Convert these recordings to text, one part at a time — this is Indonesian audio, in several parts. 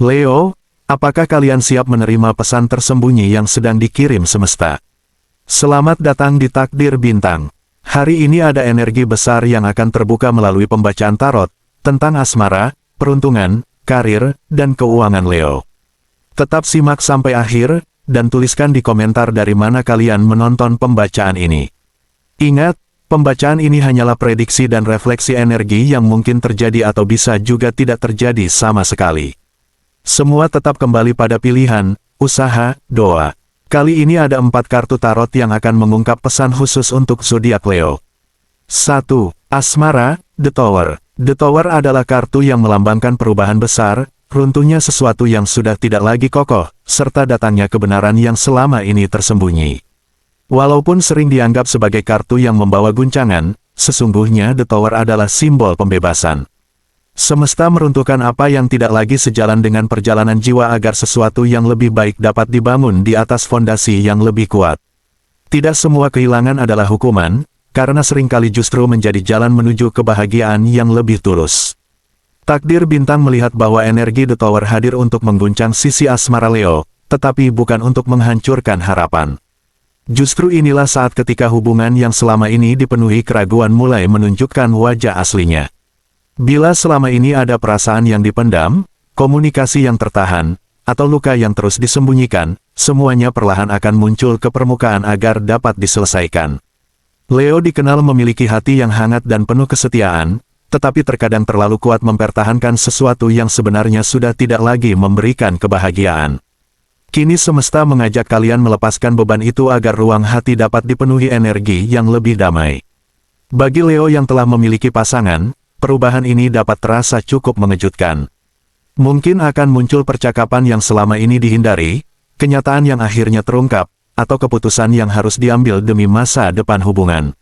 Leo, apakah kalian siap menerima pesan tersembunyi yang sedang dikirim semesta? Selamat datang di Takdir Bintang. Hari ini ada energi besar yang akan terbuka melalui pembacaan tarot, tentang asmara, peruntungan, karir, dan keuangan Leo. Tetap simak sampai akhir, dan tuliskan di komentar dari mana kalian menonton pembacaan ini. Ingat, pembacaan ini hanyalah prediksi dan refleksi energi yang mungkin terjadi atau bisa juga tidak terjadi sama sekali. Semua tetap kembali pada pilihan, usaha, doa. Kali ini ada 4 kartu tarot yang akan mengungkap pesan khusus untuk zodiak Leo. 1. Asmara, The Tower. The Tower adalah kartu yang melambangkan perubahan besar, runtuhnya sesuatu yang sudah tidak lagi kokoh, serta datangnya kebenaran yang selama ini tersembunyi. Walaupun sering dianggap sebagai kartu yang membawa guncangan, sesungguhnya The Tower adalah simbol pembebasan. Semesta meruntuhkan apa yang tidak lagi sejalan dengan perjalanan jiwa agar sesuatu yang lebih baik dapat dibangun di atas fondasi yang lebih kuat. Tidak semua kehilangan adalah hukuman, karena seringkali justru menjadi jalan menuju kebahagiaan yang lebih tulus. Takdir Bintang melihat bahwa energi The Tower hadir untuk mengguncang sisi asmara Leo, tetapi bukan untuk menghancurkan harapan. Justru inilah saat ketika hubungan yang selama ini dipenuhi keraguan mulai menunjukkan wajah aslinya. Bila selama ini ada perasaan yang dipendam, komunikasi yang tertahan, atau luka yang terus disembunyikan, semuanya perlahan akan muncul ke permukaan agar dapat diselesaikan. Leo dikenal memiliki hati yang hangat dan penuh kesetiaan, tetapi terkadang terlalu kuat mempertahankan sesuatu yang sebenarnya sudah tidak lagi memberikan kebahagiaan. Kini semesta mengajak kalian melepaskan beban itu agar ruang hati dapat dipenuhi energi yang lebih damai. Bagi Leo yang telah memiliki pasangan, perubahan ini dapat terasa cukup mengejutkan. Mungkin akan muncul percakapan yang selama ini dihindari, kenyataan yang akhirnya terungkap, atau keputusan yang harus diambil demi masa depan hubungan.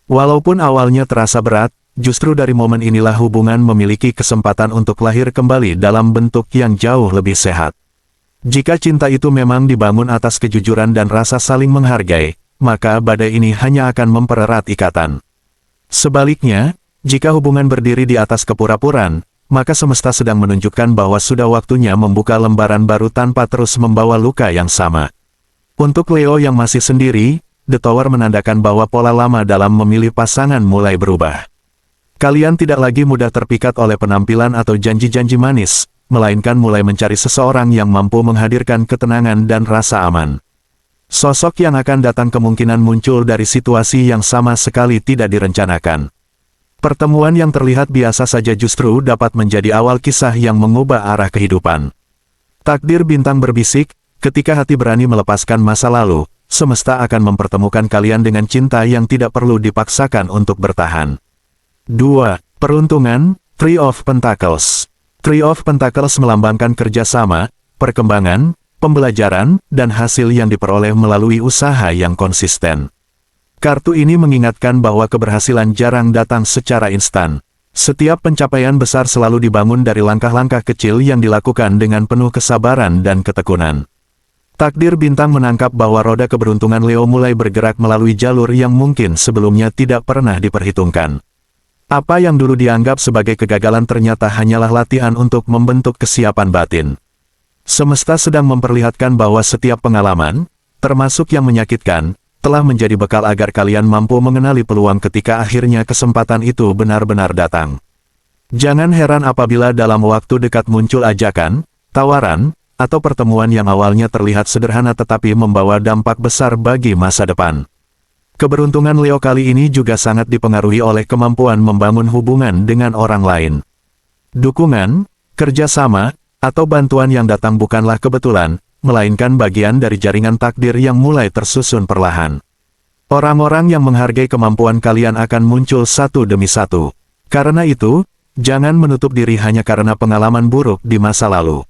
Walaupun awalnya terasa berat, justru dari momen inilah hubungan memiliki kesempatan untuk lahir kembali dalam bentuk yang jauh lebih sehat. Jika cinta itu memang dibangun atas kejujuran dan rasa saling menghargai, maka badai ini hanya akan mempererat ikatan. Sebaliknya, jika hubungan berdiri di atas kepura-puraan, maka semesta sedang menunjukkan bahwa sudah waktunya membuka lembaran baru tanpa terus membawa luka yang sama. Untuk Leo yang masih sendiri, The Tower menandakan bahwa pola lama dalam memilih pasangan mulai berubah. Kalian tidak lagi mudah terpikat oleh penampilan atau janji-janji manis, melainkan mulai mencari seseorang yang mampu menghadirkan ketenangan dan rasa aman. Sosok yang akan datang kemungkinan muncul dari situasi yang sama sekali tidak direncanakan. Pertemuan yang terlihat biasa saja justru dapat menjadi awal kisah yang mengubah arah kehidupan. Takdir Bintang berbisik, ketika hati berani melepaskan masa lalu, semesta akan mempertemukan kalian dengan cinta yang tidak perlu dipaksakan untuk bertahan. 2. Peruntungan, Three of Pentacles. Three of Pentacles melambangkan kerjasama, perkembangan, pembelajaran, dan hasil yang diperoleh melalui usaha yang konsisten. Kartu ini mengingatkan bahwa keberhasilan jarang datang secara instan. Setiap pencapaian besar selalu dibangun dari langkah-langkah kecil yang dilakukan dengan penuh kesabaran dan ketekunan. Takdir Bintang menangkap bahwa roda keberuntungan Leo mulai bergerak melalui jalur yang mungkin sebelumnya tidak pernah diperhitungkan. Apa yang dulu dianggap sebagai kegagalan ternyata hanyalah latihan untuk membentuk kesiapan batin. Semesta sedang memperlihatkan bahwa setiap pengalaman, termasuk yang menyakitkan, telah menjadi bekal agar kalian mampu mengenali peluang ketika akhirnya kesempatan itu benar-benar datang. Jangan heran apabila dalam waktu dekat muncul ajakan, tawaran, atau pertemuan yang awalnya terlihat sederhana tetapi membawa dampak besar bagi masa depan. Keberuntungan Leo kali ini juga sangat dipengaruhi oleh kemampuan membangun hubungan dengan orang lain. Dukungan, kerjasama, atau bantuan yang datang bukanlah kebetulan, melainkan bagian dari jaringan takdir yang mulai tersusun perlahan. Orang-orang yang menghargai kemampuan kalian akan muncul satu demi satu. Karena itu, jangan menutup diri hanya karena pengalaman buruk di masa lalu.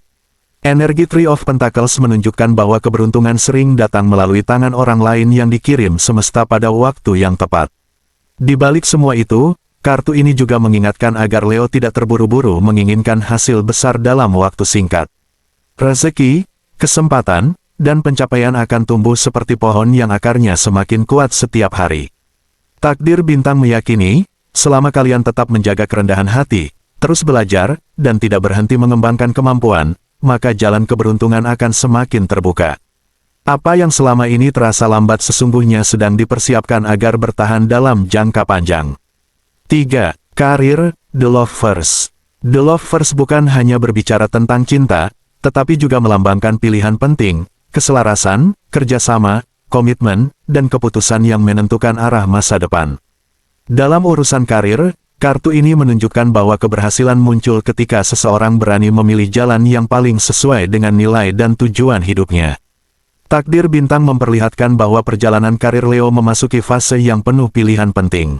Energi Three of Pentacles menunjukkan bahwa keberuntungan sering datang melalui tangan orang lain yang dikirim semesta pada waktu yang tepat. Di balik semua itu, kartu ini juga mengingatkan agar Leo tidak terburu-buru menginginkan hasil besar dalam waktu singkat. Rezeki, kesempatan, dan pencapaian akan tumbuh seperti pohon yang akarnya semakin kuat setiap hari. Takdir Bintang meyakini, selama kalian tetap menjaga kerendahan hati, terus belajar, dan tidak berhenti mengembangkan kemampuan, maka jalan keberuntungan akan semakin terbuka. Apa yang selama ini terasa lambat sesungguhnya sedang dipersiapkan agar bertahan dalam jangka panjang. 3. Karir, The Lovers. The Lovers bukan hanya berbicara tentang cinta, tetapi juga melambangkan pilihan penting, keselarasan, kerjasama, komitmen, dan keputusan yang menentukan arah masa depan. Dalam urusan karir, kartu ini menunjukkan bahwa keberhasilan muncul ketika seseorang berani memilih jalan yang paling sesuai dengan nilai dan tujuan hidupnya. Takdir bintang memperlihatkan bahwa perjalanan karir Leo memasuki fase yang penuh pilihan penting.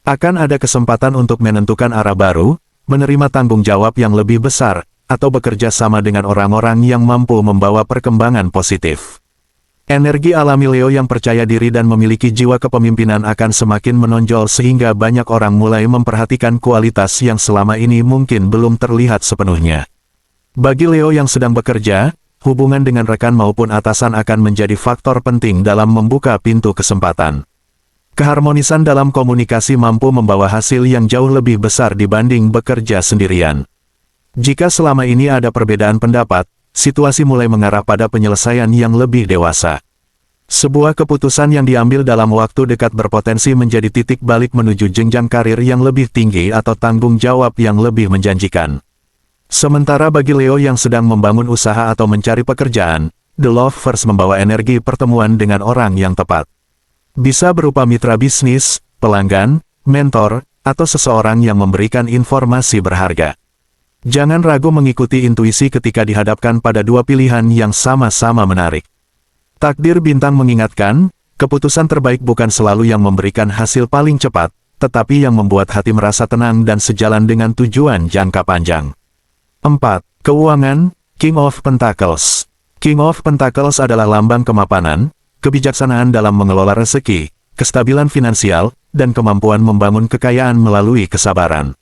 Akan ada kesempatan untuk menentukan arah baru, menerima tanggung jawab yang lebih besar, atau bekerja sama dengan orang-orang yang mampu membawa perkembangan positif. Energi alami Leo yang percaya diri dan memiliki jiwa kepemimpinan akan semakin menonjol sehingga banyak orang mulai memperhatikan kualitas yang selama ini mungkin belum terlihat sepenuhnya. Bagi Leo yang sedang bekerja, hubungan dengan rekan maupun atasan akan menjadi faktor penting dalam membuka pintu kesempatan. Keharmonisan dalam komunikasi mampu membawa hasil yang jauh lebih besar dibanding bekerja sendirian. Jika selama ini ada perbedaan pendapat, situasi mulai mengarah pada penyelesaian yang lebih dewasa. Sebuah keputusan yang diambil dalam waktu dekat berpotensi menjadi titik balik menuju jenjang karir yang lebih tinggi atau tanggung jawab yang lebih menjanjikan. Sementara bagi Leo yang sedang membangun usaha atau mencari pekerjaan, The Lovers membawa energi pertemuan dengan orang yang tepat. Bisa berupa mitra bisnis, pelanggan, mentor, atau seseorang yang memberikan informasi berharga. Jangan ragu mengikuti intuisi ketika dihadapkan pada dua pilihan yang sama-sama menarik. Takdir bintang mengingatkan, keputusan terbaik bukan selalu yang memberikan hasil paling cepat, tetapi yang membuat hati merasa tenang dan sejalan dengan tujuan jangka panjang. 4. Keuangan, King of Pentacles. King of Pentacles adalah lambang kemapanan, kebijaksanaan dalam mengelola rezeki, kestabilan finansial, dan kemampuan membangun kekayaan melalui kesabaran.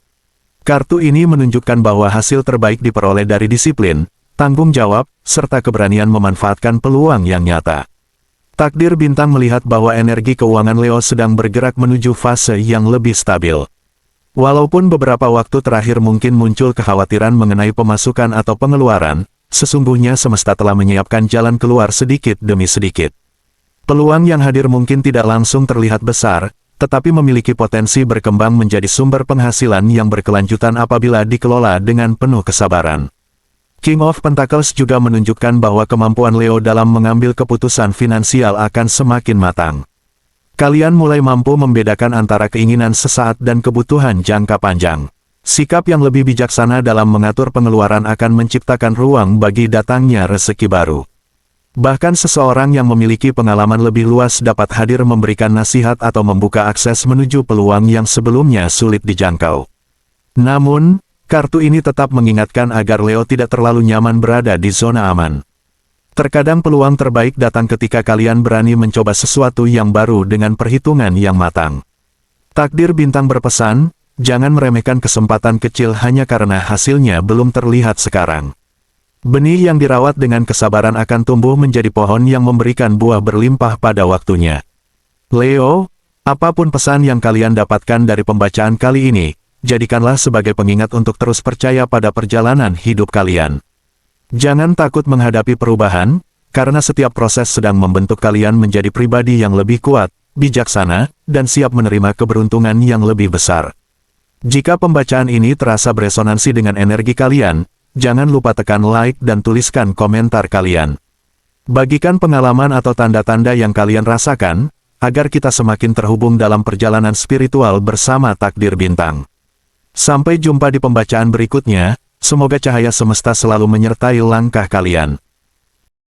Kartu ini menunjukkan bahwa hasil terbaik diperoleh dari disiplin, tanggung jawab, serta keberanian memanfaatkan peluang yang nyata. Takdir bintang melihat bahwa energi keuangan Leo sedang bergerak menuju fase yang lebih stabil. Walaupun beberapa waktu terakhir mungkin muncul kekhawatiran mengenai pemasukan atau pengeluaran, sesungguhnya semesta telah menyiapkan jalan keluar sedikit demi sedikit. Peluang yang hadir mungkin tidak langsung terlihat besar, tetapi memiliki potensi berkembang menjadi sumber penghasilan yang berkelanjutan apabila dikelola dengan penuh kesabaran. King of Pentacles juga menunjukkan bahwa kemampuan Leo dalam mengambil keputusan finansial akan semakin matang. Kalian mulai mampu membedakan antara keinginan sesaat dan kebutuhan jangka panjang. Sikap yang lebih bijaksana dalam mengatur pengeluaran akan menciptakan ruang bagi datangnya rezeki baru. Bahkan seseorang yang memiliki pengalaman lebih luas dapat hadir memberikan nasihat atau membuka akses menuju peluang yang sebelumnya sulit dijangkau. Namun, kartu ini tetap mengingatkan agar Leo tidak terlalu nyaman berada di zona aman. Terkadang peluang terbaik datang ketika kalian berani mencoba sesuatu yang baru dengan perhitungan yang matang. Takdir bintang berpesan, jangan meremehkan kesempatan kecil hanya karena hasilnya belum terlihat sekarang. Benih yang dirawat dengan kesabaran akan tumbuh menjadi pohon yang memberikan buah berlimpah pada waktunya. Leo, apapun pesan yang kalian dapatkan dari pembacaan kali ini, jadikanlah sebagai pengingat untuk terus percaya pada perjalanan hidup kalian. Jangan takut menghadapi perubahan, karena setiap proses sedang membentuk kalian menjadi pribadi yang lebih kuat, bijaksana, dan siap menerima keberuntungan yang lebih besar. Jika pembacaan ini terasa beresonansi dengan energi kalian, jangan lupa tekan like dan tuliskan komentar kalian. Bagikan pengalaman atau tanda-tanda yang kalian rasakan, agar kita semakin terhubung dalam perjalanan spiritual bersama Takdir Bintang. Sampai jumpa di pembacaan berikutnya, semoga cahaya semesta selalu menyertai langkah kalian.